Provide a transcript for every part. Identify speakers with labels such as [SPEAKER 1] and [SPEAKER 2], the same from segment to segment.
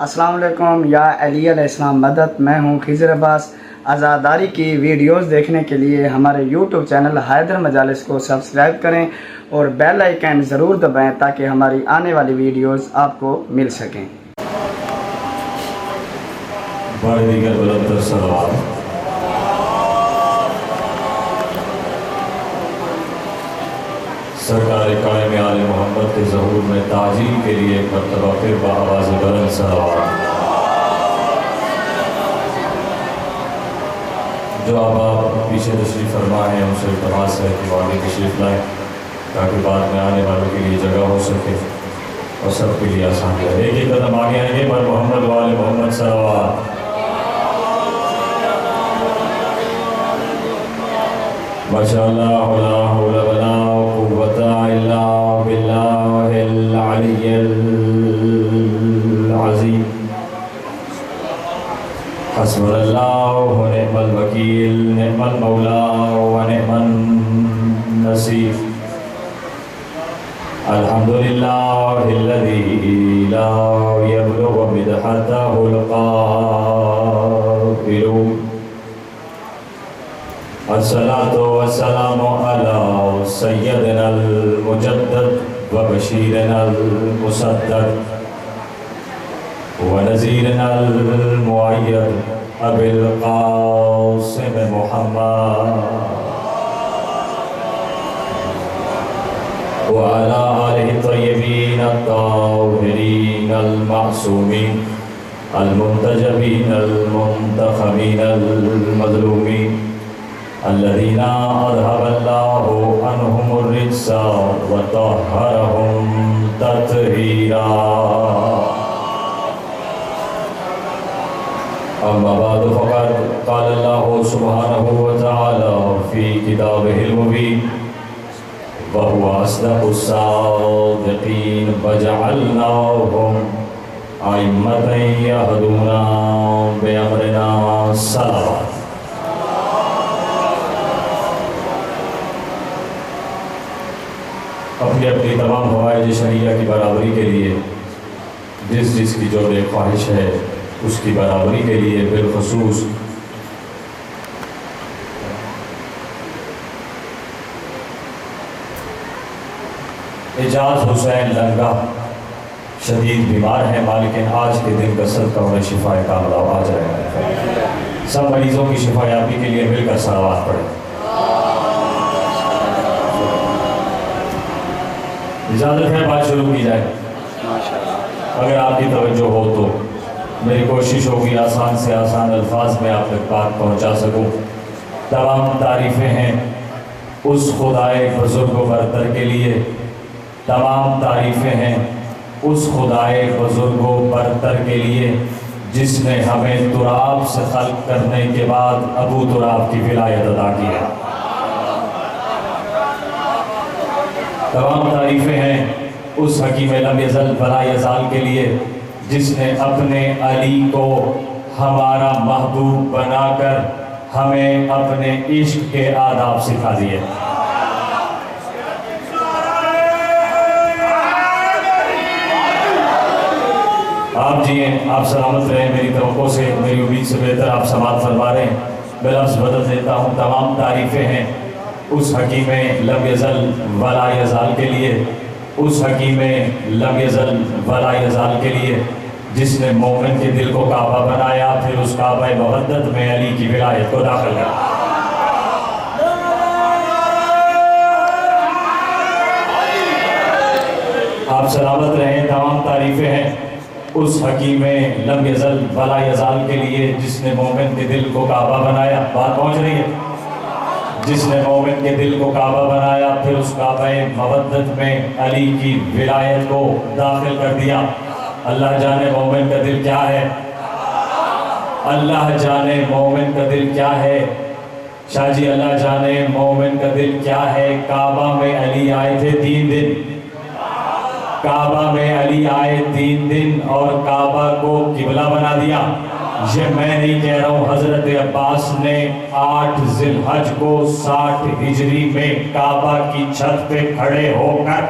[SPEAKER 1] السلام علیکم یا علی علیہ السلام مدد. میں ہوں خضر عباس. عزاداری کی ویڈیوز دیکھنے کے لیے ہمارے یوٹیوب چینل حیدر مجالس کو سبسکرائب کریں اور بیل آئیکن ضرور دبائیں تاکہ ہماری آنے والی ویڈیوز آپ کو مل سکیں.
[SPEAKER 2] دیگر بلندر صلوات. سرکار قائم آل محمد کے ظہور میں تعجیل کے لیے ایک مرتبہ پھر بآواز بلند صلوات. جو آپ پیچھے تشریف فرما ہیں ان سے التماس ہے کہ وہ آگے تشریف لائیں تاکہ بعد میں آنے والوں کے لیے جگہ ہو سکے اور سب کے لیے آسان رہے. ایک ایک قدم آگے آئیں گے پر محمد وآل محمد صلوات. ماشاءاللہ لا حول ولا قوت الا باللہ العلی العظیم. حسبنا اللہ ونعم الوکیل نعم المولا ونعم النصیر. الحمدللہ الذی لا یبلغ مدحتہ القائلون. الصلاة والسلام على سيدنا المجدد وبشيرنا المسدد ونذيرنا المؤيد أبي القاسم محمد وعلى آله الطيبين الطاهرين المعصومين المنتجبين المنتخبين المظلومين الذين أذهب الله عنهم الرجس وطهرهم تطهيرا. أما بعد فقد قال الله سبحانه وتعالى في كتابه المبين وهو أصدق الصادقين وجعلناهم أئمة يهدون بأمرنا صلوات. اپنی اپنی تمام حوائج شریعہ کی برابری کے لیے جس کی جو بے خواہش ہے اس کی برابری کے لیے بالخصوص اعجاز حسین لنگا شدید بیمار ہیں لیکن آج کے دن کا صدقہ انہیں شفا کاملہ آ جائے گا. سب مریضوں کی شفا یابی کے لیے مل کر صلوات پڑھیں. اجازت ہے بات شروع کی جائے. اگر آپ کی توجہ ہو تو میری کوشش ہوگی آسان سے آسان الفاظ میں آپ تک بات پہنچا سکوں. تمام تعریفیں ہیں اس خدائے بزرگ و برتر کے لیے. تمام تعریفیں ہیں اس خدائے بزرگ و برتر کے لیے جس نے ہمیں تراب سے خلق کرنے کے بعد ابو تراب کی ولایت عطا کی ہے. تمام تعریفیں ہیں اس حکیم لم یزل ولا یزال کے لیے جس نے اپنے علی کو ہمارا محبوب بنا کر ہمیں اپنے عشق کے آداب سکھا دیے. آپ جیئیں، آپ سلامت رہیں. میری توقع سے میری امید سے بہتر آپ سماعت فرما رہے ہیں. میں لفظ بدل دیتا ہوں. تمام تعریفیں ہیں اس حکیم لم یزل ولا یزال کے لیے. اس حکیم لم یزل ولا یزال کے لیے جس نے مومن کے دل کو کعبہ بنایا پھر اس کعبہ مودت میں علی کی ولایت کو داخل کیا. آپ سلامت رہیں. تمام تعریفیں ہیں اس حکیم لم یزل ولا یزال کے لیے جس نے مومن کے دل کو کعبہ بنایا. بات پہنچ رہی ہے؟ جس نے مومن کے دل کو کعبہ بنایا پھر اس کعبہ مودت میں علی کی ولایت کو داخل کر دیا. اللہ جانے مومن کا دل کیا ہے. اللہ جانے مومن کا دل کیا ہے. شاہ جی اللہ جانے مومن کا دل کیا ہے. کعبہ میں علی آئے تھے 3 دن. کعبہ میں علی آئے 3 دن اور کعبہ کو قبلہ بنا دیا. یہ میں نہیں کہہ رہا ہوں، حضرت عباس نے 8 ذی الحج کو 60 ہجری میں کعبہ کی چھت پہ کھڑے ہو کر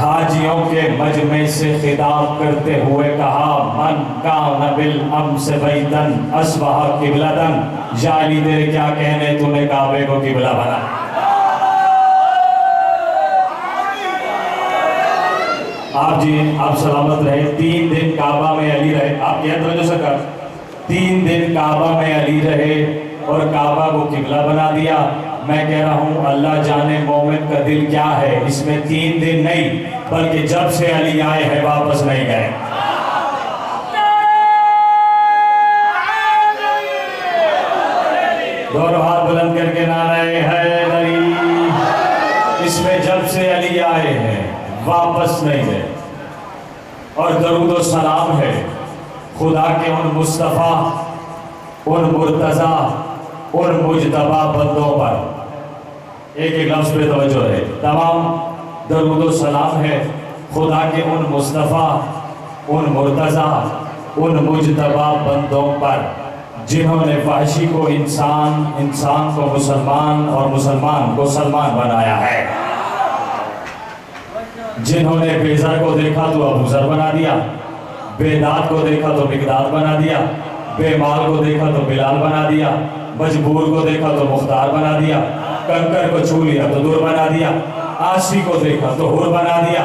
[SPEAKER 2] حاجیوں کے مجمع سے خطاب کرتے ہوئے کہا من کان بالامس بیتن اصبح قبلتن، یا علی تیرے کیا کہنے، تو نے کعبے کو قبلہ بنا۔ آپ سلامت رہے، 3 دن کعبہ میں علی رہے۔ آپ کیا توجہ سے کر، 3 دن کعبہ میں علی رہے اور کعبہ کو قبلہ بنا دیا۔ میں کہہ رہا ہوں اللہ جانے مومن کا دل کیا ہے، اس میں 3 دن نہیں بلکہ جب سے علی آئے ہیں واپس نہیں گئے۔ دونوں ہاتھ بلند کر کے نعرہ حیدری، اس میں جب سے علی آئے ہیں واپس نہیں گئے۔ اور درود و سلام ہے خدا کے ان مصطفیٰ، ان مرتضیٰ، ان مجتبیٰ بندوں پر۔ ایک ایک لفظ پہ توجہ ہے۔ تمام درود و سلام ہے خدا کے ان مصطفیٰ، ان مرتضیٰ، ان مجتبیٰ بندوں پر جنہوں نے وحشی کو انسان، انسان کو مسلمان اور مسلمان کو سلمان بنایا ہے، جنہوں نے بے زر کو دیکھا تو ابو ذر بنا دیا، بے داد کو دیکھا تو مقداد بنا دیا، بے مال کو دیکھا تو بلال بنا دیا، مجبور کو دیکھا تو مختار بنا دیا، کنکر کو چھو لیا تو در بنا دیا، عاصی کو دیکھا تو حر بنا دیا،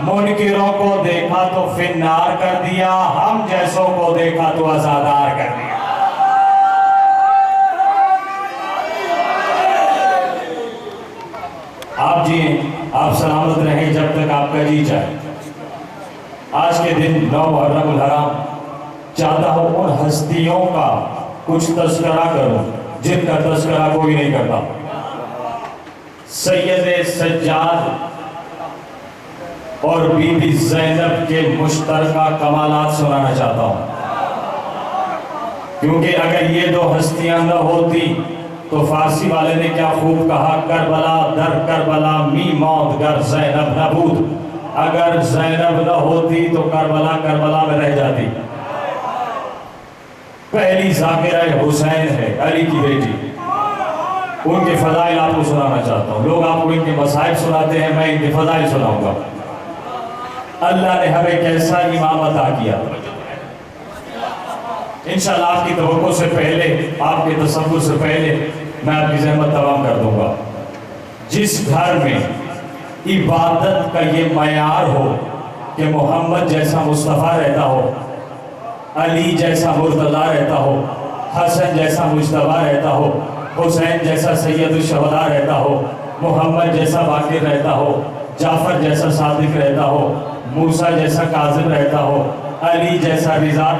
[SPEAKER 2] منکروں کو دیکھا تو فنار کر دیا، ہم جیسوں کو دیکھا تو آزادار کر دیا۔ آپ جئیں، آپ سلامت رہیں جب تک آپ کا جی چاہے۔ آج کے دن 9 محرم الحرام چاہتا ہوں ان ہستیوں کا کچھ تذکرہ کروں جن کا تذکرہ کوئی نہیں کرتا۔ سید سجاد اور بی بی زینب کے مشترکہ کمالات سنانا چاہتا ہوں، کیونکہ اگر یہ 2 ہستیاں نہ ہوتی تو فارسی والے نے کیا خوب کہا، کربلا در کربلا می موت گر زینب نہ بود۔ اگر زینب نہ ہوتی تو کربلا کربلا میں رہ جاتی۔ پہلی ذاکرہ حسین ہے، علی کی بیٹی، ان کے فضائل آپ کو سنانا چاہتا ہوں۔ لوگ آپ کو ان کے مصائب سناتے ہیں، میں ان کے فضائل سناؤں گا۔ اللہ نے ہمیں کیسا امام عطا کیا، انشاءاللہ آپ کی توقع سے پہلے، آپ کے تصور سے پہلے میں آپ کی زحمت تمام کر دوں گا۔ جس گھر میں عبادت کا یہ معیار ہو کہ محمد جیسا مصطفیٰ رہتا ہو، علی جیسا مرتضیٰ رہتا ہو، حسن جیسا مجتبیٰ رہتا ہو، حسین جیسا سید الشہداء رہتا ہو، محمد جیسا باقر رہتا ہو، جعفر جیسا صادق رہتا ہو، موسیٰ جیسا کاظم رہتا ہو، علی جیسا رضا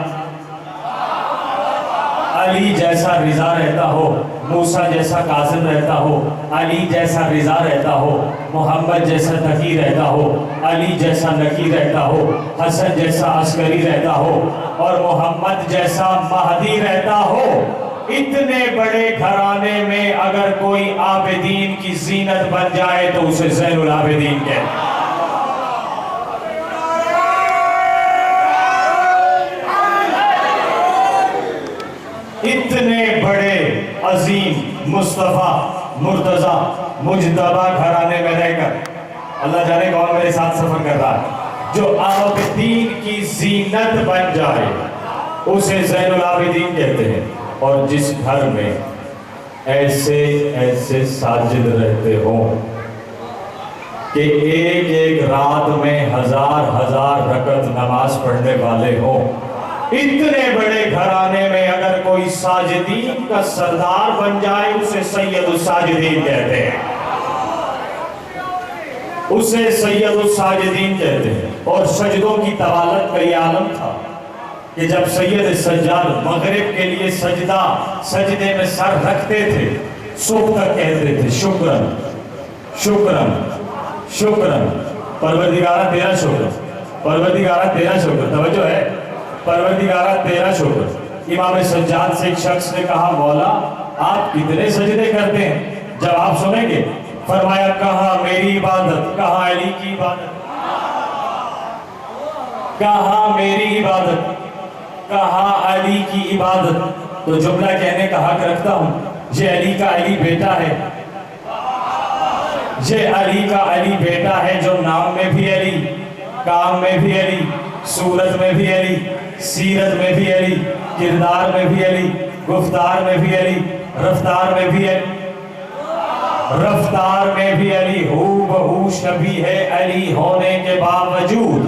[SPEAKER 2] رہتا ہو، موسیٰ جیسا کاظم رہتا ہو، علی جیسا رضا رہتا ہو، محمد جیسا تقی رہتا ہو، علی جیسا نقی رہتا ہو، حسن جیسا عسکری رہتا ہو، اور محمد جیسا مہدی رہتا ہو۔ اتنے بڑے گھرانے میں اگر کوئی عابدین کی زینت بن جائے تو اسے زین العابدین کہتے ہیں۔ اتنے بڑے عظیم مصطفیٰ مرتضیٰ مجتبیٰ گھرانے میں رہ کر اللہ جانے کون میرے ساتھ سفر کر رہا ہے، جو عابدین کی زینت بن جائے اسے زین العابدین کہتے ہیں۔ اور جس گھر میں ایسے ساجد رہتے ہوں کہ ایک ایک رات میں 1000 رکعت نماز پڑھنے والے ہوں، اتنے بڑے گھرانے میں اگر کوئی ساجدین کا سردار بن جائے اسے سید الساجدین کہتے ہیں، اسے سید الساجدین کہتے ہیں۔ اور سجدوں کی طوالت کا یہ عالم تھا کہ جب سید سجاد مغرب کے لیے سجدے میں سر رکھتے تھے، صبح تک کہتے تھے شکرن شکرن شکرن، پروردگارہ تیرا شکر، پروردگارہ تیرا شکر، توجہ ہے، پروردگارہ تیرا شکر۔ امام سجاد سے ایک شخص نے کہا مولا آپ کتنے سجدے کرتے ہیں؟ جب آپ سنیں گے فرمایا کہاں میری عبادت، کہاں علی کی عبادت، کہاں میری عبادت، کہاں علی کی عبادت۔ تو جملہ کہنے کا حق رکھتا ہوں، یہ علی کا علی بیٹا ہے، یہ علی کا علی بیٹا ہے جو نام میں بھی علی، کام میں بھی علی، صورت میں بھی علی، سیرت میں بھی علی، کردار میں بھی علی، گفتار میں بھی علی، رفتار میں بھی علی، رفتار میں بھی علی، ہو بہو شبیہ ہے علی ہونے کے باوجود،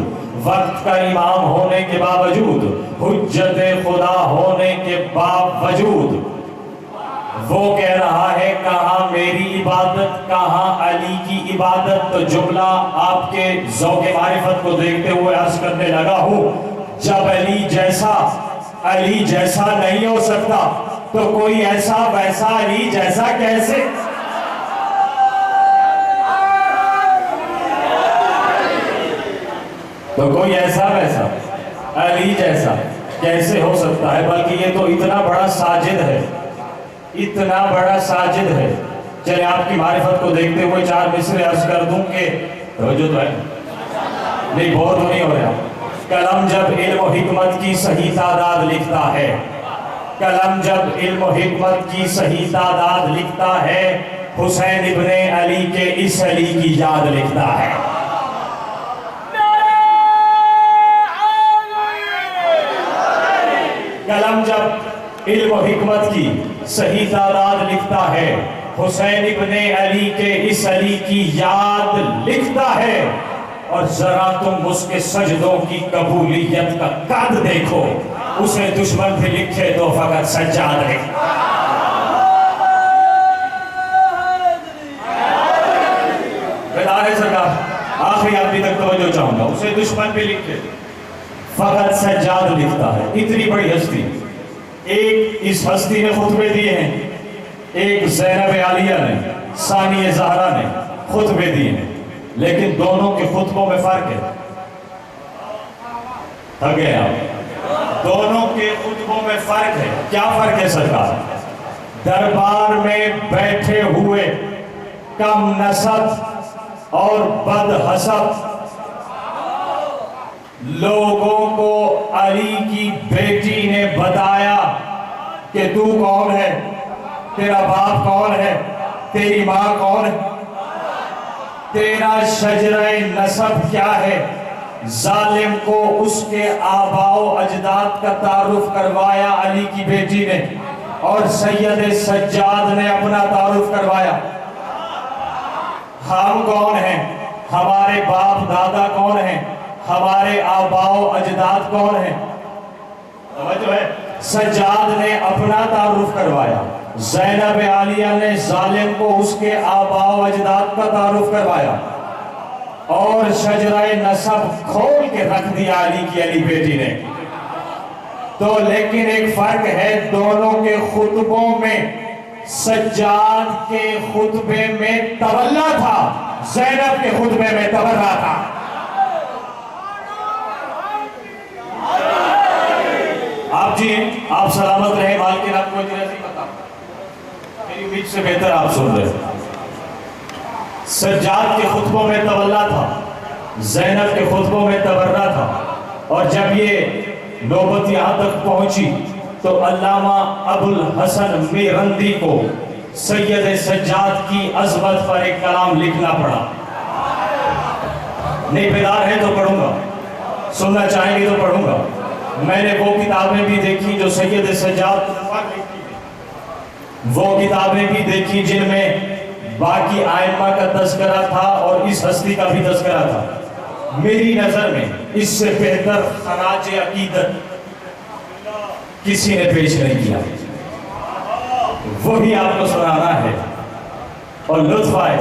[SPEAKER 2] وقت کا امام ہونے کے باوجود، حجت خدا ہونے کے باوجود، وہ کہہ رہا ہے کہاں میری عبادت کہاں علی کی عبادت۔ تو جملہ آپ کے ذوق معرفت کو دیکھتے ہوئے عرض کرنے لگا ہوں، جب علی جیسا نہیں ہو سکتا تو کوئی ایسا ویسا علی جیسا کیسے؟ تو کوئی ایسا ویسا علی جیسا کیسے ہو سکتا ہے؟ بلکہ یہ تو اتنا بڑا ساجد ہے، اتنا بڑا ساجد ہے۔ چلے آپ کی معرفت کو دیکھتے ہوئے 4 مصرے عرض کر دوں کہ توجہ تو ہے نہیں، بہت نہیں ہو رہا۔ قلم جب علم و حکمت کی صحیح تعداد لکھتا ہے، قلم جب علم و حکمت کی صحیح تعداد لکھتا ہے، حسین ابن علی کے اس علی کی یاد لکھتا ہے۔ قلم جب علم و حکمت کی صحیح تعداد لکھتا ہے، حسین ابن علی کے اس علی کی یاد لکھتا ہے۔ اور ذرا تم اس کے سجدوں کی قبولیت کا قد دیکھو، اسے دشمن بھی لکھے تو فقط سجاد ہے۔ بیدار ہے سرکار، آخری آدمی تک توجہ چاہوں گا، اسے دشمن بھی لکھے فقط سجاد لکھتا ہے۔ اتنی بڑی ہستی، ایک اس ہستی نے خطبے دیے ہیں، ایک زینب عالیہ نے، ثانیہ زہرا نے خطبے دیے ہیں، لیکن دونوں کے خطبوں میں فرق ہے۔ تھک گئے آپ؟ دونوں کے خطبوں میں فرق ہے۔ کیا فرق ہے سرکار؟ دربار میں بیٹھے ہوئے کم نسب اور بد حسب لوگوں کو علی کی بیٹی نے بتایا کہ تو کون ہے، تیرا باپ کون ہے، تیری ماں کون ہے، تیرا شجرہ نسب کیا ہے۔ ظالم کو اس کے آباء و اجداد کا تعارف کروایا علی کی بیٹی نے، اور سید سجاد نے اپنا تعارف کروایا۔ ہم کون ہیں، ہمارے باپ دادا کون ہیں، ہمارے آباء و اجداد کون ہیں۔ توجہ ہے، سجاد نے اپنا تعارف کروایا، زینب عالیہ نے ظالم کو اس کے آباء و اجداد کا تعارف کروایا، اور شجرہ نسب کھول کے رکھ دیا علی کی علی بیٹی نے۔ تو لیکن ایک فرق ہے دونوں کے خطبوں میں، سجاد کے خطبے میں تولا تھا، زینب کے خطبے میں تبرہ تھا۔ آپ سلامت رہے، مالکن آپ کو اجازت نہیں پتا، میری امید سے بہتر آپ سن رہے۔ سجاد کے خطبوں میں تولا تھا، زینب کے خطبوں میں تبرہ تھا، اور جب یہ نوبت یہاں تک پہنچی تو علامہ ابو الحسن میرندی کو سید سجاد کی عظمت پر ایک کلام لکھنا پڑا۔ نہیں بیدار ہے تو پڑھوں گا، سننا چاہیں گے تو پڑھوں گا۔ میں نے وہ کتابیں بھی دیکھی جو سید سجاد پر لکھی ہیں، وہ کتابیں بھی دیکھی جن میں باقی آئمہ کا تذکرہ تھا اور اس ہستی کا بھی تذکرہ تھا۔ میری نظر میں اس سے بہتر خراج عقیدت کسی نے پیش نہیں کیا، وہی آپ کو سنانا ہے، اور لطف آئے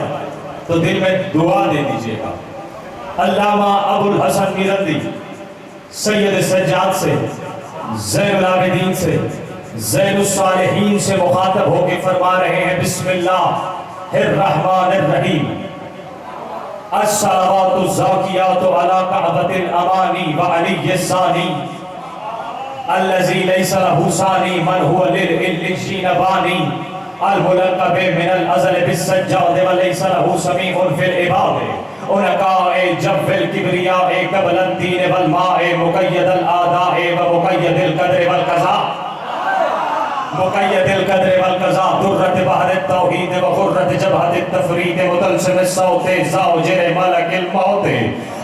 [SPEAKER 2] تو دل میں دعا دے دیجئے گا۔ علامہ ابو الحسن میرندی سید سجاد سے، زین العابدین سے، زین الصالحین سے مخاطب ہو کے فرما رہے ہیں، بسم اللہ الرحمن الرحیم، الصلوات الزاکیات علی کعبۃ الامانی وعلی الثانی الذی لیس لہ ثانی من هو للعلیین بانی الملقب من الازل بالسجاد ولیس لہ سمیع فی العباد انقاء جب الکبریاء قبل الدین والماء مقید الآداء ومقید القدر والقضاء۔ مقید القدر والقضاء درت بحر التوحید وخرت جبہت التفرید متلسم الصوت زاوجر ملک الموت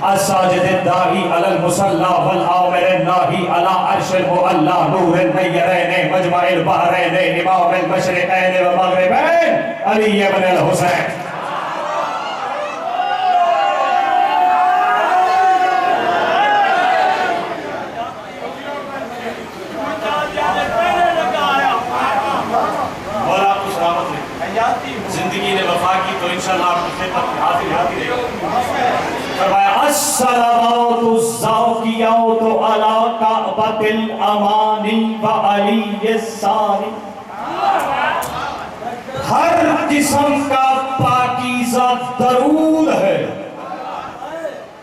[SPEAKER 2] الساجد الداعی علی المصلی والآمر الناہی علی عرش المعلی نور النیرین مجمع البحرین امام المشرقین ومغربین علی ابن الحسین. زندگی نے وفا کی تو انشاءاللہ آپ کی خدمت میں حاضر رہے گا. فرمایا الصلوات الزاکیات علی کعبۃ الامانی و علی الثانی. ہر قسم کا پاکیزہ درود ہے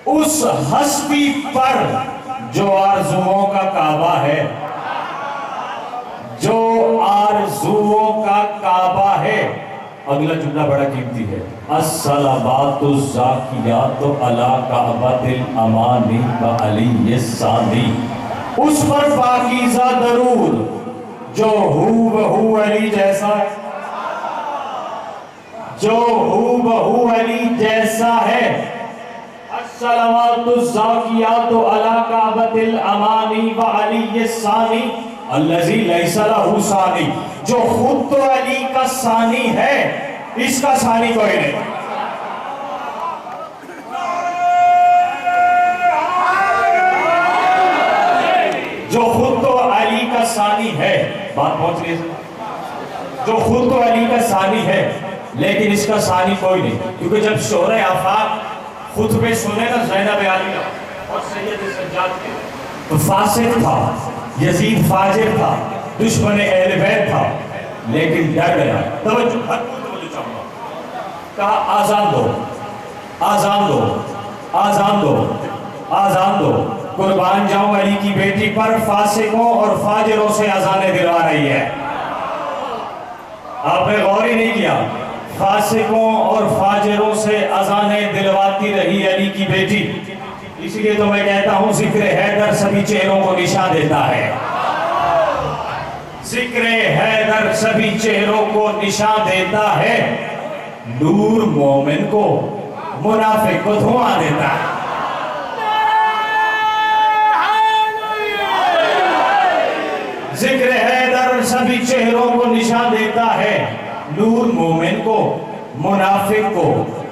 [SPEAKER 2] اس ہستی پر جو آرزوؤں کا کعبہ ہے، جو آرزوؤں کا کعبہ ہے. اگلا جملہ بڑا قیمتی ہے. الصلوات الزاکیات علی کعبۃ الامانی و علی الثانی. اس پر پاکیزہ درود جو ہو بہو علی جیسا ہے، جو ہو بہو علی جیسا ہے. الصلوات الزاکیات علی کعبۃ الامانی و علی الثانی الذی لیس لہ ثانی. جو خود تو علی کا ثانی ہے، اس کا ثانی کوئی نہیں. جو خود تو علی کا ثانی ہے، بات پہنچ رہی ہے، جو خود تو علی کا ثانی ہے لیکن اس کا ثانی کوئی نہیں. کیونکہ جب شورۂ آفاق خطبے سنے نا زینب عالیہ اور سید سجاد کے تو فاسق تھا، یزید فاجر تھا، دشمن اہل بیت تھا، لیکن ڈر گیا. توجہ چاہوں گا. کہا آزان دو، آزان دو، آزان دو، آزان دو. قربان جاؤں علی کی بیٹی پر فاسقوں اور فاجروں سے اذانیں دلوا رہی ہے. آپ نے غور ہی نہیں کیا. فاسقوں اور فاجروں سے اذانیں دلواتی رہی علی کی بیٹی. اس لیے تو میں کہتا ہوں ذکر حیدر سبھی چہروں کو نشان دیتا ہے. ذکر حیدر سبھی چہروں کو نشان دیتا ہے. نور مومن کو، منافق کو دھواں دیتا ہے. ذکر حیدر سبھی چہروں کو نشان دیتا ہے. نور مومن کو، منافق کو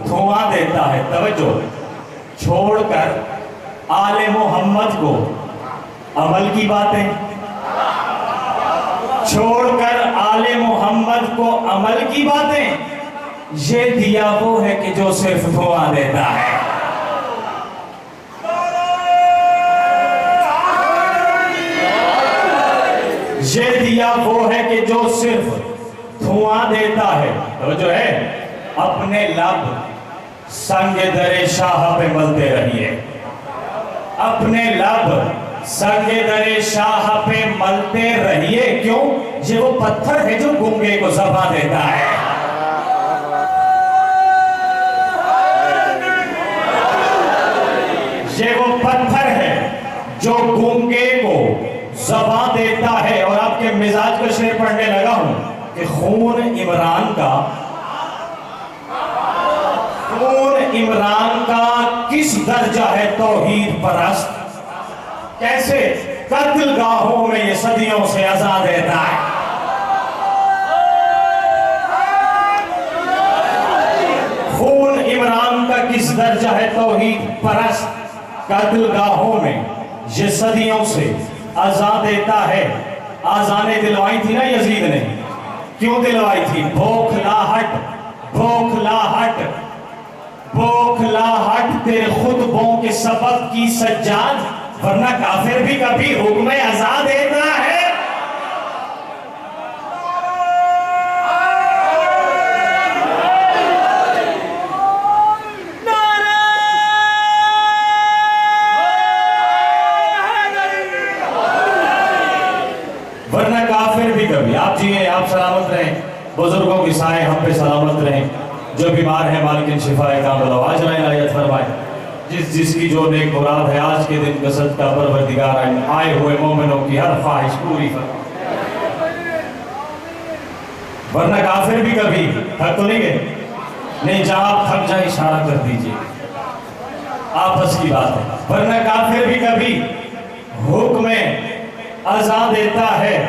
[SPEAKER 2] دھواں دیتا ہے. توجہ. چھوڑ کر آل محمد کو عمل کی باتیں، چھوڑ کر آل محمد کو عمل کی باتیں، یہ دیا وہ ہے کہ جو صرف دھواں دیتا ہے. یہ دیا وہ ہے کہ جو صرف دھواں دیتا ہے. جو ہے اپنے لب سنگ در شاہ پہ ملتے رہیے. اپنے لب سنگ در شاہ پہ ملتے رہیے. کیوں؟ یہ وہ پتھر ہے جو گنگے کو زبان دیتا ہے. یہ وہ پتھر ہے جو گنگے کو زبان دیتا ہے. اور آپ کے مزاج کا شعر پڑھنے لگا ہوں کہ خون عمران کا کس درجہ ہے توحید پرست. کیسے قتل گاہوں میں یہ صدیوں سے اذان دیتا ہے. خون عمران کا کس درجہ ہے توحید پرست. قتل گاہوں میں یہ صدیوں سے اذان دیتا ہے. آزانیں دلوائی تھی نا یزید نے. کیوں دلوائی تھی؟ بوکھلاہٹ، بوکھلاہٹ، بوکھلاہٹ تیرے خطبوں کے سبب کی سجاد. ورنہ کافر بھی کبھی حکم اذان دیتا ہے. ورنہ کافر بھی کبھی. آپ جیئے، آپ سلامت رہیں. بزرگوں کی سائے ہم پہ سلامت رہیں. جو بیمار ہے مالکن شفائے کامل آواز لائن آیت فرمائے. جس کی جو نیک مراد ہے آج کے دن قصد کا پروردگار آئے ہوئے مومنوں کی ہر خواہش پوری فرمائے. ورنہ کافر بھی کبھی تھک تو نہیں گئے؟ نہیں، جہاں آپ تھک جائے اشارہ کر دیجئے، آپس کی بات ہے۔ ورنہ کافر بھی کبھی حکم ازاں دیتا ہے۔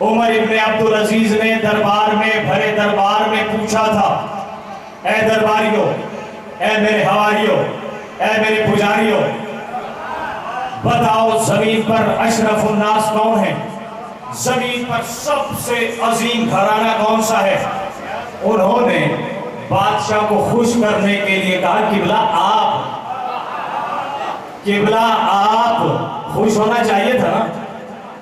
[SPEAKER 2] عمر ابن عبدالعزیز نے دربار میں، بھرے دربار میں پوچھا تھا، اے درباریوں، اے میرے حواریوں، اے میرے پجاریوں، بتاؤ زمین پر اشرف الناس کون ہے؟ زمین پر سب سے عظیم گھرانہ کون سا ہے؟ انہوں نے بادشاہ کو خوش کرنے کے لیے کہا، قبلہ آپ خوش ہونا چاہیے تھا نا،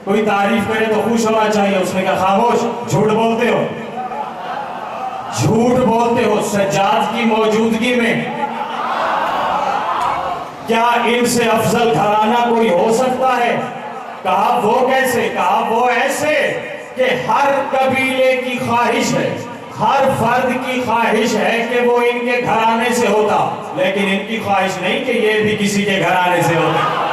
[SPEAKER 2] کوئی تعریف کرے تو خوش ہونا چاہیے۔ اس نے کہا خاموش، جھوٹ بولتے ہو، جھوٹ بولتے ہو، سجاد کی موجودگی میں کیا ان سے افضل گھرانہ کوئی ہو سکتا ہے؟ کہا وہ کیسے؟ کہا وہ ایسے کہ ہر قبیلے کی خواہش ہے، ہر فرد کی خواہش ہے کہ وہ ان کے گھرانے سے ہوتا، لیکن ان کی خواہش نہیں کہ یہ بھی کسی کے گھرانے سے ہوتا،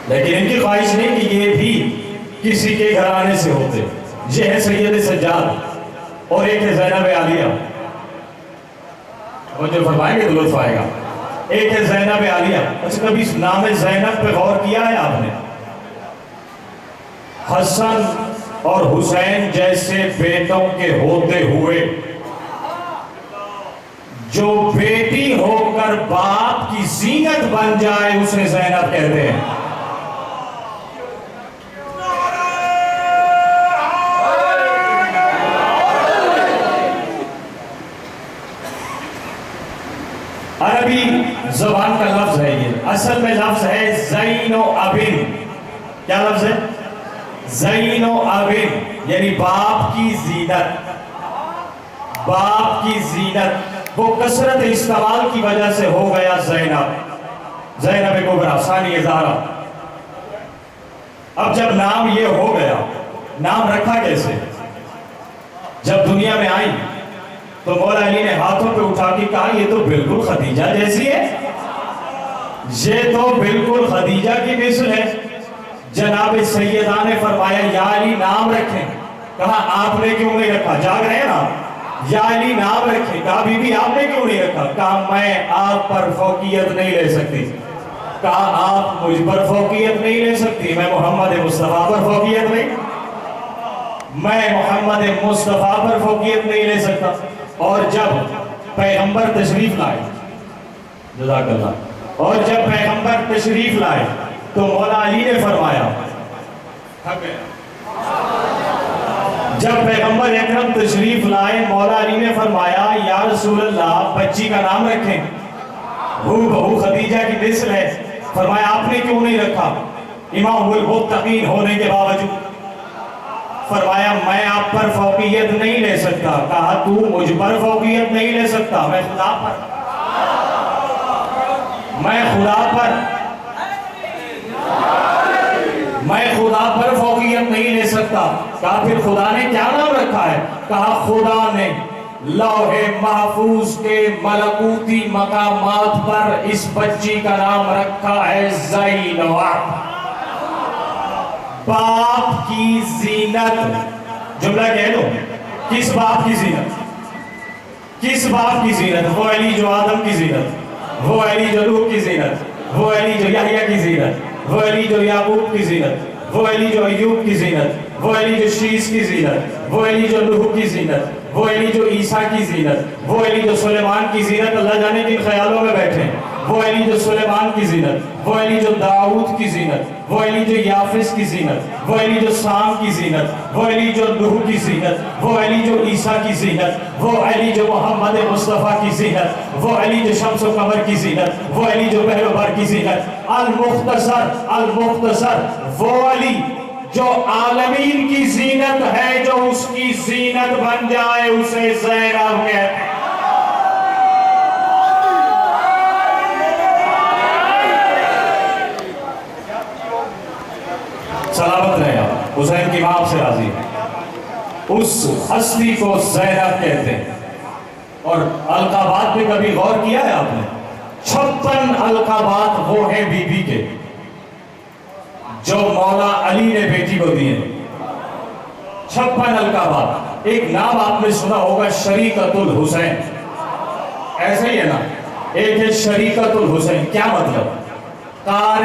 [SPEAKER 2] لیکن ان کی خواہش نہیں کہ یہ بھی کسی کے گھرانے سے ہوتے۔ یہ ہے سید سجاد اور ایک ہے زینب عالیہ، وہ جو فرمائیں گے تو لطف آئے گا۔ ایک ہے زینب عالیہ۔ اچھا، کبھی نام زینب پہ غور کیا ہے آپ نے؟ حسن اور حسین جیسے بیٹوں کے ہوتے ہوئے جو بیٹی ہو کر باپ کی زینت بن جائے اسے زینب کہتے ہیں۔ عربی زبان کا لفظ ہے یہ، اصل میں لفظ ہے زین و ابن۔ کیا لفظ ہے؟ زین و ابن، یعنی باپ کی زینت، باپ کی زینت۔ وہ کثرت استعمال کی وجہ سے ہو گیا زینب، زینب کبریٰ ثانی زہرا۔ اب جب نام یہ ہو گیا، نام رکھا کیسے؟ جب دنیا میں آئی تو مولا علی نے ہاتھوں پہ اٹھا کے کہا یہ تو بالکل خدیجہ جیسی ہے، یہ تو بالکل خدیجہ کی مثل ہے۔ جناب سیدہ نے فرمایا یا علی نام رکھیں۔ کہا آپ نے کیوں نہیں رکھا؟ جاگ رہے ہیں نا؟ یا علی نام رکھیں۔ کہا بی بی آپ نے کیوں نہیں رکھا؟ کہا میں آپ پر فوقیت نہیں لے سکتی۔ کہا آپ مجھ پر فوقیت نہیں لے سکتی، میں محمد مصطفیٰ پر فوقیت نہیں، میں محمد مصطفیٰ پر فوقیت نہیں لے سکتا۔ اور جب پیغمبر تشریف لائے، جزاک اللہ، اور جب پیغمبر تشریف لائے تو مولا علی نے فرمایا، جب پیغمبر اکرم تشریف لائے مولا علی نے فرمایا یا رسول اللہ بچی کا نام رکھیں، ہو بہو خدیجہ کی مثل ہے۔ فرمایا آپ نے کیوں نہیں رکھا امام المتقین ہونے کے باوجود؟ فرمایا میں آپ پر فوقیت نہیں لے سکتا۔ کہا تو مجھ پر فوقیت نہیں لے سکتا، میں خدا پر، میں خدا پر فوقیت نہیں لے سکتا۔ کہا پھر خدا نے کیا نام رکھا ہے؟ کہا خدا نے لوح محفوظ کے ملکوتی مقامات پر اس بچی کا نام رکھا ہے زینب، باپ کی زینت۔ جملہ کہہ دو، کس باپ کی زینت؟ کس باپ کی زینت؟ وہ علی جو آدم کی زینت، وہ علی جو نوح کی زینت، وہ علی جو یحییٰ کی زینت، وہ علی جو یعقوب کی زینت، وہ علی جو ایوب کی زینت، وہ علی جو شیس کی زینت، وہ علی جو نوح کی زینت، وہ علی جو عیسیٰ کی زینت، وہ علی جو سلیمان کی زینت، اللہ جانے کن خیالوں میں بیٹھے ہیں، وہ علی جو سلیمان کی زینت، وہ علی جو داؤد کی زینت، وہ علی جو یافس کی زینت، وہ علی جو سام کی زینت، وہ علی جو نوح کی زینت، وہ علی جو عیسیٰ کی زینت، وہ علی جو محمد مصطفیٰ کی زینت، وہ علی جو شمس و قمر کی زینت، وہ علی جو پہر و بر کی زینت، المختصر وہ علی جو عالمین کی زینت ہے، جو اس کی زینت بن جائے اسے زینب کہتے ہیں۔ سلامت رہے آپ، حسین کی ماں سے راضی ہے، اس ہستی کو زینب کہتے ہیں۔ اور القابات پہ کبھی غور کیا ہے آپ نے؟ 56 القابات وہ ہیں بی بی کے جو مولا علی نے بیٹی کو دیے. 56 القابات. ایک نام آپ نے سنا ہوگا شریکت الحسین, ایسا ہی ہے نا, ایک ہے شریکت الحسین. کیا مطلب؟ کار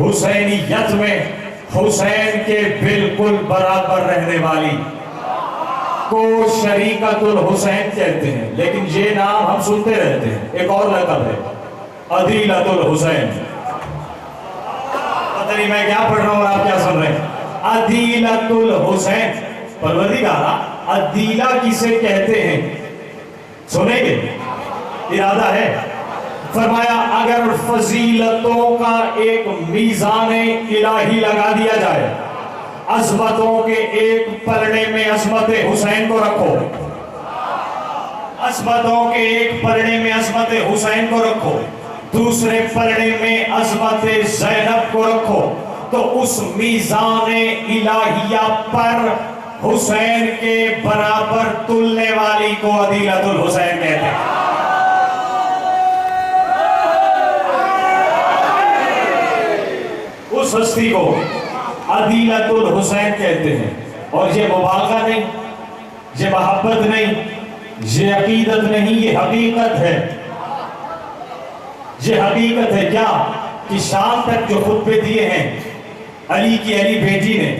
[SPEAKER 2] حسینیت میں حسین کے بالکل برابر رہنے والی کو شریکت الحسین کہتے ہیں. لیکن یہ نام ہم سنتے رہتے ہیں. ایک اور لقب ہے عدیلۃ الحسین. پتہ نہیں میں کیا پڑھ رہا ہوں اور آپ کیا سن رہے ہیں. عدیلۃ الحسین. پروردگار عدیلہ کسے کہتے ہیں سنیں گے؟ ارادہ ہے. فرمایا اگر فضیلتوں کا ایک میزان الہی لگا دیا جائے, عظمتوں کے ایک پلڑے میں عظمت حسین کو رکھو, عظمتوں کے ایک پلڑے میں عظمت حسین کو رکھو, دوسرے پلڑے میں عظمت زینب کو رکھو, تو اس میزان الہیہ پر حسین کے برابر تلنے والی کو عدیلۃ الحسین کہتے ہیں. اس ہستی کو عدیلۃ الحسین کہتے ہیں. اور یہ مبالغہ نہیں, یہ محبت نہیں, یہ عقیدت نہیں, یہ حقیقت ہے. یہ حقیقت ہے. کیا کہ شام تک جو خطبے دیے ہیں علی کی علی بیٹی نے,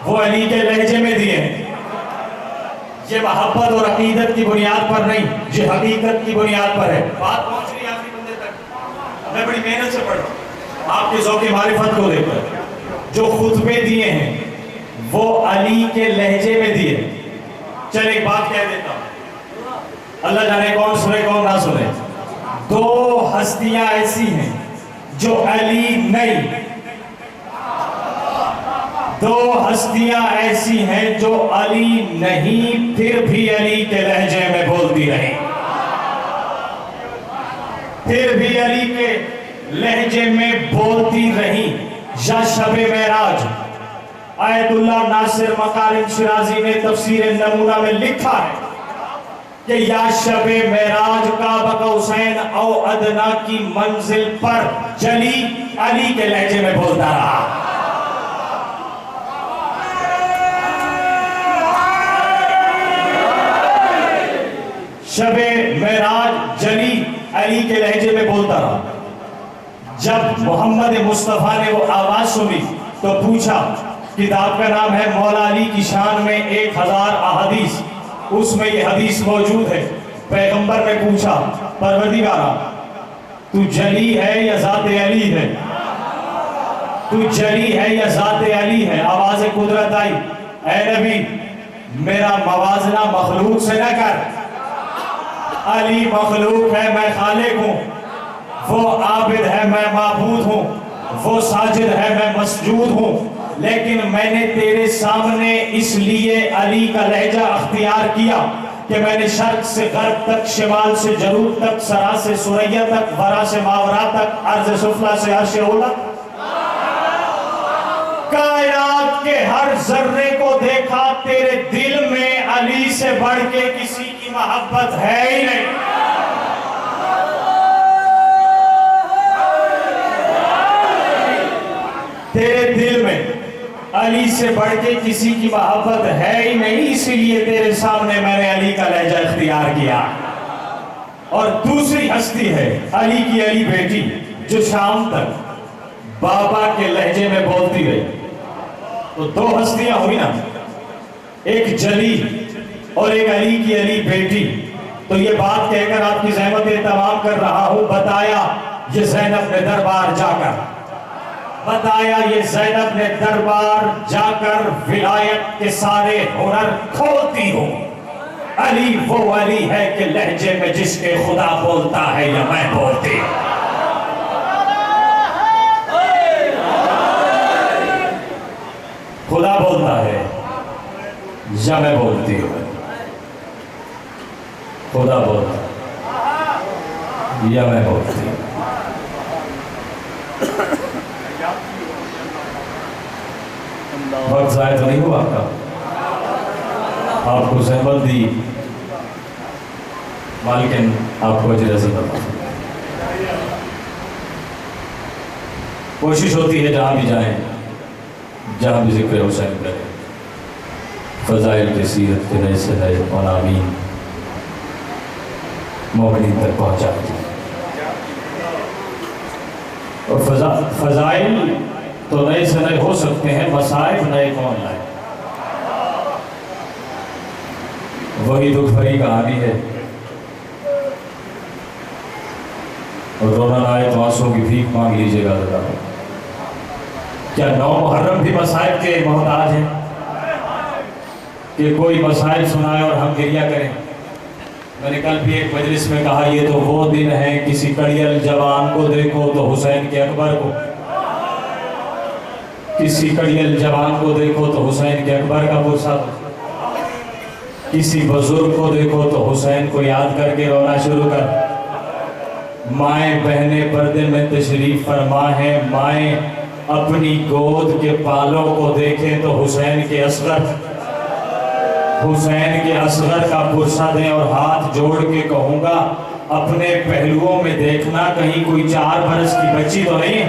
[SPEAKER 2] وہ علی کے لہجے میں دیے ہیں. یہ محبت اور عقیدت کی بنیاد پر نہیں, یہ حقیقت کی بنیاد پر ہے. بات پہنچ رہی ہے آخری بندے تک. میں بڑی محنت سے پڑھ رہا ہوں آپ کے ذوق معرفت کو دیکھ کر. جو خطبے دیے ہیں وہ علی کے لہجے میں دیے. چل ایک بات کہہ دیتا ہوں, اللہ جانے کون سنے کون نہ سنے. 2 ہستیاں ایسی ہیں جو علی نہیں, 2 ہستیاں ایسی ہیں جو علی نہیں پھر بھی علی کے لہجے میں بولتی رہی, پھر بھی علی کے لہجے میں بولتی رہی. یا شب معراج, آیت اللہ ناصر مکارم شرازی نے تفسیر نمونہ میں لکھا ہے کہ یا شب معراج کعبہ قوسین او ادنا کی منزل پر جلی علی کے لہجے میں بولتا رہا. شب معراج جلی علی کے لہجے میں بولتا رہا. جب محمد مصطفیٰ نے وہ آواز سنی تو پوچھا, کتاب کا نام ہے مولا علی کی شان میں 1000 احادیث, اس میں یہ حدیث موجود ہے. پیغمبر نے پوچھا پروردگارا تو جلی ہے یا ذات علی ہے, تو جلی ہے یا ذات علی ہے. آواز قدرت آئی, اے نبی میرا موازنہ مخلوق سے نہ کر, علی مخلوق ہے میں خالق ہوں, وہ عابد ہے میں معبود ہوں, وہ ساجد ہے میں مسجود ہوں. لیکن میں نے تیرے سامنے اس لیے علی کا لہجہ اختیار کیا کہ میں نے شرق سے غرب تک, شمال سے جنوب تک, سرا سے سریا تک, ورا سے ماورا تک, عرض سفلا سے عرش اولا, کائنات کے ہر ذرے کو دیکھا. تیرے دل میں علی سے بڑھ کے کسی کی محبت ہے ہی نہیں. تیرے دل میں علی سے بڑھ کے کسی کی محبت ہے ہی نہیں, اسی لیے تیرے سامنے میں نے علی کا لہجہ اختیار کیا. اور دوسری ہستی ہے علی کی علی بیٹی, جو شام تک بابا کے لہجے میں بولتی رہی. تو 2 ہستیاں ہوئی نا, ایک جلی اور ایک علی کی علی بیٹی. تو یہ بات کہہ کر آپ کی زحمت تمام کر رہا ہوں. بتایا یہ زینب نے دربار جا کر, بتایا یہ زینب نے دربار جا کر ولایت کے سارے ہنر کھولتی ہوں. علی وہ علی ہے کہ لہجے میں جس کے خدا بولتا ہے یا میں بولتی. خدا بولتا ہے یا میں بولتی ہوں, خدا بولتا ہے یا میں بولتی ہوں. وقت ضائع تو نہیں ہوا آپ کا, آپ کو زحمت دی مالکن آپ کو اجر عزت عطا. کوشش ہوتی ہے جہاں بھی جائیں، جہاں بھی ذکر حسین کریں، فضائل کی سیرت کے نئے سے نئے عناوین مومنین تک پہنچاتی ہیں۔ اور فضائل تو نئے سے نئے ہو سکتے ہیں، مصائب نئے کون لائے؟ وہی دکھ بھری کہانی ہے، اور رونا آئے تو آنسوں کی بھیک مانگ لیجیے گا ذرا۔ کیا 9 محرم بھی مصائب کے محتاج ہیں کہ کوئی مصائب سنائے اور ہم گریہ کریں؟ میں نے کل بھی ایک مجلس میں کہا، یہ تو وہ دن ہے کسی کڑیل جوان کو دیکھو تو حسین کے اکبر کو، کسی کڑیل جوان کو دیکھو تو حسین کے اکبر کا پرسہ، کسی بزرگ کو دیکھو تو حسین کو یاد کر کے رونا شروع کر۔ مائیں بہنیں پردے میں تشریف فرما ہیں، مائیں اپنی گود کے بالوں کو دیکھیں تو حسین کے اصغر کا پرسہ دیں، اور ہاتھ جوڑ کے کہوں گا اپنے پہلوؤں میں دیکھنا کہیں کوئی 4 برس کی بچی تو نہیں۔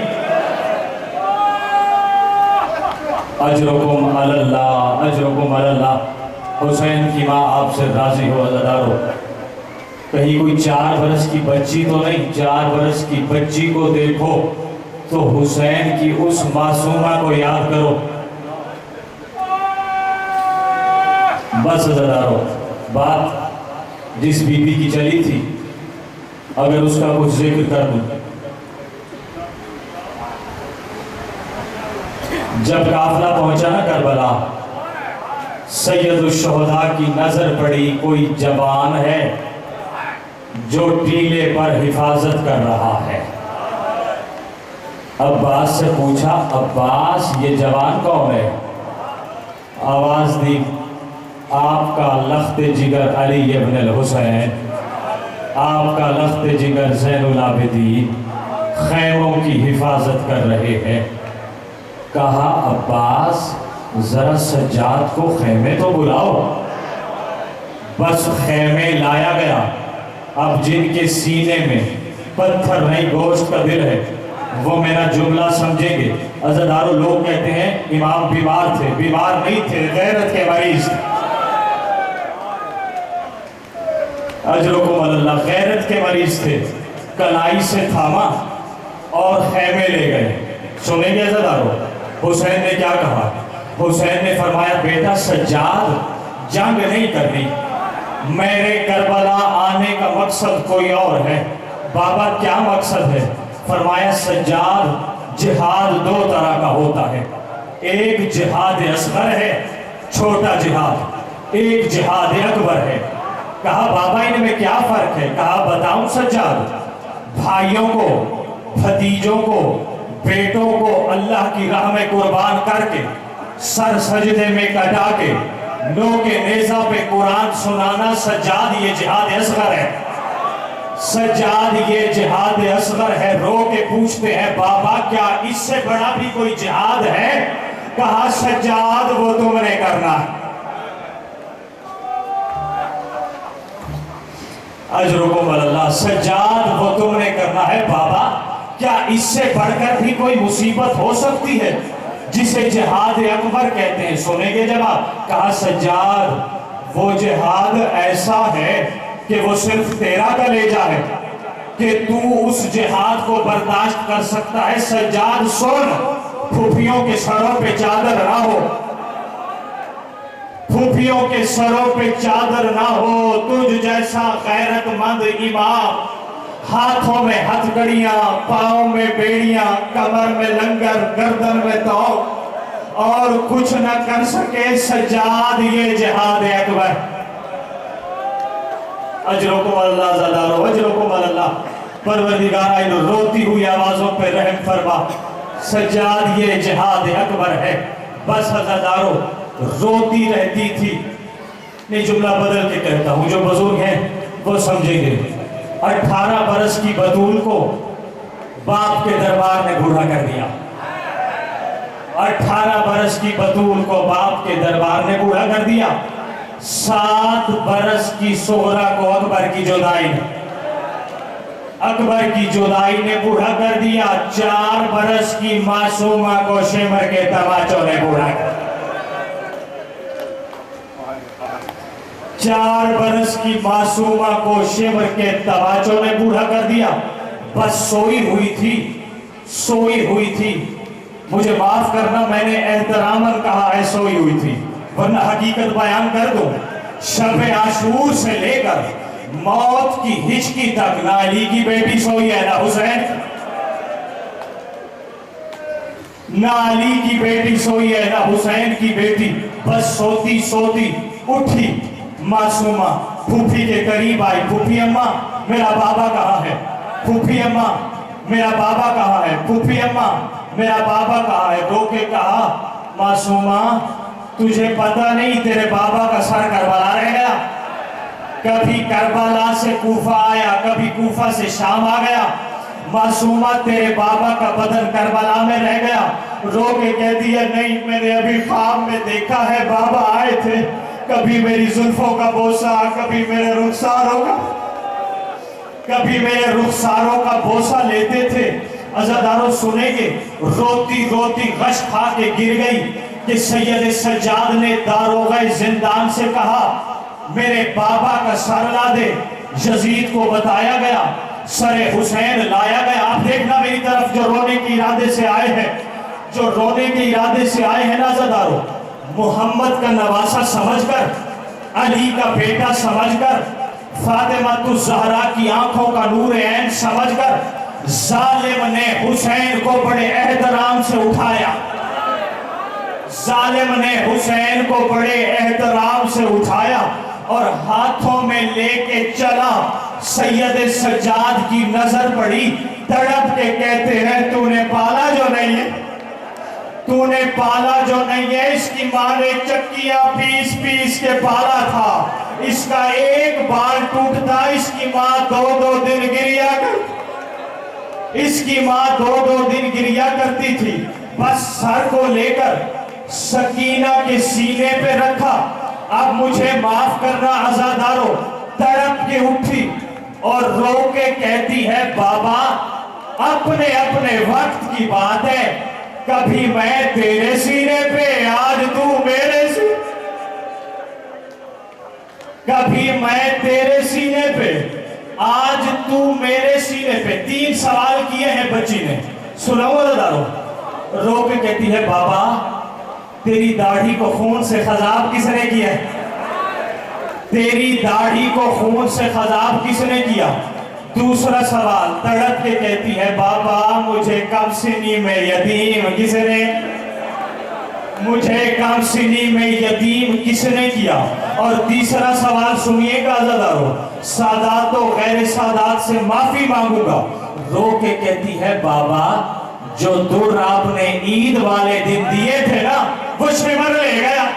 [SPEAKER 2] اجرکم علی اللہ، اجرکم علی اللہ۔ حسین کی ماں آپ سے راضی ہو عزادارو، کہیں کوئی 4 برس کی بچی تو نہیں۔ 4 برس کی بچی کو دیکھو تو حسین کی اس معصومہ کو یاد کرو۔ بس عزادارو، بات جس بی بی کی چلی تھی اگر اس کا کچھ ذکر کر دوں، جب قافلہ پہنچا نا کربلا، سید الشہداء کی نظر پڑی، کوئی جوان ہے جو ٹیلے پر حفاظت کر رہا ہے۔ عباس سے پوچھا، عباس یہ جوان کون ہے؟ آواز دی، آپ کا لخت جگر علی ابن الحسین، آپ کا لخت جگر زین العابدین خیموں کی حفاظت کر رہے ہیں۔ کہا عباس ذرا سجاد کو خیمے تو بلاؤ۔ بس خیمے لایا گیا۔ اب جن کے سینے میں پتھر نہیں گوشت کا دل ہے وہ میرا جملہ سمجھیں گے۔ عزادارو، لوگ کہتے ہیں امام بیمار تھے، بیمار نہیں تھے، غیرت کے مریض تھے۔ اجرکم علی اللہ، غیرت کے مریض تھے۔ کلائی سے تھاما اور خیمے لے گئے۔ سنیں گے عزادارو حسین نے کیا کہا؟ حسین نے فرمایا، بیٹا سجاد جنگ نہیں کرنی، میرے کربلا آنے کا مقصد کوئی اور ہے۔ بابا کیا مقصد ہے؟ فرمایا سجاد جہاد 2 طرح کا ہوتا ہے، ایک جہاد اصغر ہے چھوٹا جہاد، ایک جہاد اکبر ہے۔ کہا بابا ان میں کیا فرق ہے؟ کہا بتاؤں سجاد، بھائیوں کو، بھتیجوں کو، بیٹوں کو اللہ کی راہ میں قربان کر کے، سر سجدے میں کٹا کے، نو کے نیزہ پہ قرآن سنانا سجاد یہ جہاد اصغر ہے۔ سجاد یہ جہاد اصغر ہے۔ رو کے پوچھتے ہیں بابا کیا اس سے بڑا بھی کوئی جہاد ہے؟ کہا سجاد وہ تم نے کرنا ہے۔ اجرکم علی اللہ، سجاد وہ تم نے کرنا ہے۔ بابا کیا اس سے بڑھ کر بھی کوئی مصیبت ہو سکتی ہے جسے جہاد اکبر کہتے ہیں؟ سنیں گے جواب۔ کہا سجاد وہ جہاد ایسا ہے کہ وہ صرف تیرا کلیجہ ہے کہ تو اس جہاد کو برداشت کر سکتا ہے۔ سجاد سن، پھوپھیوں کے سروں پہ چادر نہ ہو، پھوپھیوں کے سروں پہ چادر نہ ہو، تجھ جیسا غیرت مند امام، ہاتھوں میں ہتھ کڑیاں، پاؤں میں بیڑیاں، کمر میں لنگر، گردن میں توق، اور کچھ نہ کر سکے سجاد یہ جہاد اکبر۔ اجرکم اللہ زدارو، اجرکم اللہ۔ پروردگار ان روتی ہوئی آوازوں پہ رحم فرما، سجاد یہ جہاد اکبر ہے۔ بس زدارو روتی رہتی تھی۔ نہیں جملہ بدل کے کہتا ہوں، جو بزرگ ہیں وہ سمجھیں گے۔ 18 برس کی بطول کو باپ کے دربار نے بوڑھا کر دیا۔ 18 برس کی بطول کو باپ کے دربار نے بوڑھا کر دیا۔ 7 برس کی سغرا کو اکبر کی جدائی نے بوڑھا کر دیا۔ دیا 4 برس کی معصومہ کو شمر کے تماچوں نے بوڑھا کر دیا 4 برس کی معصومہ کو شمر کے تماچوں نے بوڑھا کر دیا بس سوئی ہوئی تھی مجھے معاف کرنا میں نے احتراماً کہا ہے سوئی ہوئی تھی ورنہ حقیقت بیان کر دوں شب عاشور سے لے کر موت کی ہچکی تک نہ علی کی بیٹی سوئی ہے نہ حسین نہ علی کی بیٹی سوئی ہے نہ حسین کی بیٹی بس سوتی اٹھی معصومہ پھوپھی کے قریب آئی پھوپھی اماں میرا بابا کہاں ہے پھوپھی اماں میرا بابا کہاں ہے پھوپھی اماں میرا بابا کہاں ہے رو کے کہا معصومہ تجھے پتہ نہیں تیرے بابا کا سر کربلا رہ گیا کبھی کربلا سے کوفہ آیا کبھی کوفہ سے شام آ گیا معصومہ تیرے بابا کا بدن کربلا میں رہ گیا رو کے کہہ دیا نہیں میں نے ابھی خواب میں دیکھا ہے بابا آئے تھے کبھی میری زلفوں کا بوسہ کبھی میرے رخساروں کا بوسہ لیتے تھے عزاداروں سنیں گے روتی غش کھا کے گر گئی کہ سید سجاد نے داروغہ زندان سے کہا میرے بابا کا سر لا دے یزید کو بتایا گیا سر حسین لایا گیا آپ دیکھنا میری طرف جو رونے کے ارادے سے آئے ہیں عزاداروں محمد کا نواسہ سمجھ کر علی کا بیٹا سمجھ کر فاطمہ الزہرا کی آنکھوں کا نور عین سمجھ کر ظالم نے حسین کو بڑے احترام سے اٹھایا اور ہاتھوں میں لے کے چلا سید سجاد کی نظر پڑی تڑپ کے کہتے ہیں تو نے پالا جو نہیں ہے اس کی ماں نے چکیاں پیس کے پالا تھا اس کا ایک بال ٹوٹتا اس کی ماں دو دن گریا کرتی تھی بس سر کو لے کر سکینہ کے سینے پہ رکھا اب مجھے معاف کرنا عزاداروں تڑپ کے اٹھی اور رو کے کہتی ہے بابا اپنے وقت کی بات ہے کبھی میں تیرے سینے پہ آج تو میرے سینے کبھی میں تیرے سینے پہ آج تو میرے سینے پہ 3 سوال کیے ہیں بچی نے سنو عزاداروں رو کے کہتی ہے بابا تیری داڑھی کو خون سے خضاب کس نے کیا تیری داڑھی کو خون سے خضاب کس نے کیا دوسرا سوال تڑپ کے کہتی ہے بابا مجھے کم سنی میں یتیم کس نے کیا اور تیسرا سوال سنیے گا عزاداروں سادات و غیر سادات سے معافی مانگوں گا رو کے کہتی ہے بابا جو در آپ نے عید والے دن دیے تھے نا وہ شمر لے گیا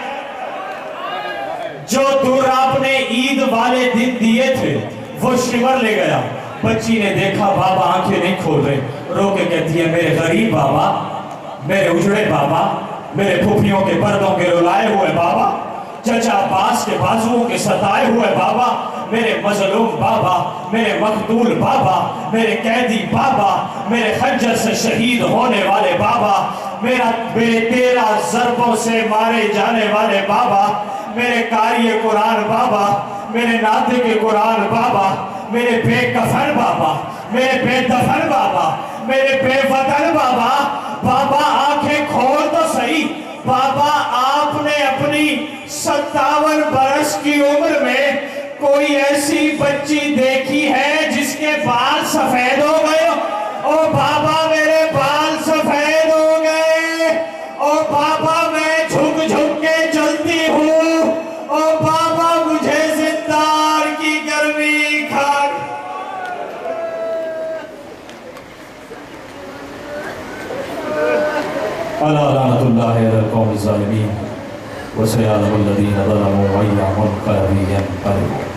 [SPEAKER 2] جو در آپ نے عید والے دن دیے تھے وہ شمر لے گیا بچی نے دیکھا بابا آنکھیں نہیں کھول رہے رو کے کہتی ہے میرے غریب بابا میرے اجڑے بابا میرے پھوپھیوں کے پردوں کے رلائے ہوئے بابا چچا عباس کے بازوؤں کے ستائے ہوئے بابا میرے مظلوم بابا میرے مقتول بابا میرے قیدی بابا میرے خنجر سے شہید ہونے والے بابا میرے 13 ضربوں سے مارے جانے والے بابا میرے قاری قرآن بابا میرے ناطق قرآن بابا میرے بے کفن بابا میرے بے دفن بابا میرے بے وطن بابا بابا آنکھیں کھول تو صحیح بابا آپ نے اپنی 57 برس کی عمر میں کوئی ایسی بچی دیکھی ہے جس کے بال سفید ہو گئے او بابا میرے بال سفید ہو گئے او بابا میں جھک کے چلتی ہوں او بابا مجھے زندان کی گرمی کھا الا لعنت اللہ علی القوم الظالمین وسيعلم الذين ظلموا أي منقلب ينقلبون